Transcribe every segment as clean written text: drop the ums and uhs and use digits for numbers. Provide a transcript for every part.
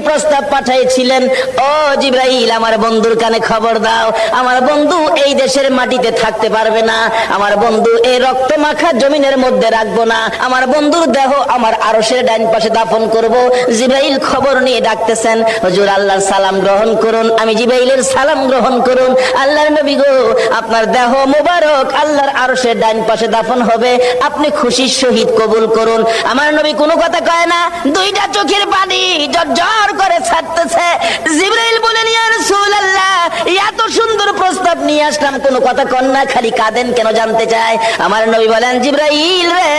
প্রস্তাব পাঠাইছিলেন, ও জিবরাইল আমার বন্ধুর কানে খবর দাও, আমার বন্ধু এই দেশের মাটিতে থাকতে পারবে না, আমার বন্ধু এই রক্ত মাখা জমিনের মধ্যে রাখবো না, আমার বন্ধুর দেহ আমার আরশের ডান পাশে দাফন করব। জিবরাইল খবর নিয়ে ডাকতেছেন, হুজুর আল্লাহর সালাম গ্রহণ করুন। আমি জিবরাইলের সালাম গ্রহণ করুন। আল্লাহর নবী গো, আপনার দেহ মোবারক আল্লাহর আরশের ডান পাশে দাফন হবে, আপনি খুশির সহিত কবুল করুন। আমার নবী কোনো কথা কয় না, দুইটা চোখের পানি ঝরঝর করে ছাড়তেছে। জিবরাইল বলেন, ইয়া রাসূলুল্লাহ, এত সুন্দর প্রস্তাব নিয়ে আসলাম, কোনো কথা কন না, খালি কাঁদেন কেন জানতে চাই। আমার নবী বলেন, জিবরাইল রে,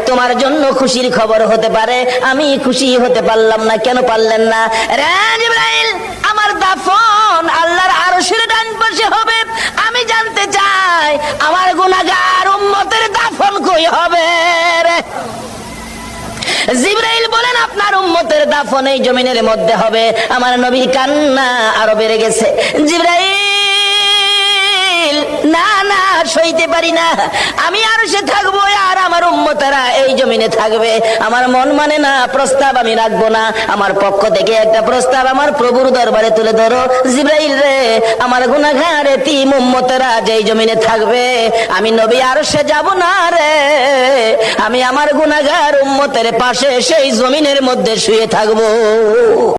তোমার জন্য খুশির খবর হতে পারে, আমি খুশি হতে পারলাম না, কেন পারলেন না? রে জিবরাইল, আমার দাফন আল্লাহর আরশের ডান পাশে হবে, আমি জানতে চাই আমার গুনাহগার উম্মতের দাফন কই হবে রে? জিবরাইল বলেন, আপনার উম্মতের দাফন এই জমিনের মধ্যে হবে। আমার নবীর কান্না আরো বেড়ে গেছে। জিবরাইল, না না, সইতে পারি না, আমি আরশে থাকবো আর আমার উম্মতেরা এই জমিনে থাকবে, আমার মন মানে না, প্রস্তাব আমি রাখবো না, আমার পক্ষ থেকে একটা প্রস্তাব আমার প্রভুর দরবারে তুলে ধরো। জিবরাইল রে, আমার গুনাহগার এতিম উম্মতেরা যেই জমিনে থাকবে, আমি নবী আরশে যাব না রে, আমি আমার গুনাহগার উম্মতের পাশে সেই জমিনের মধ্যে শুয়ে থাকবো।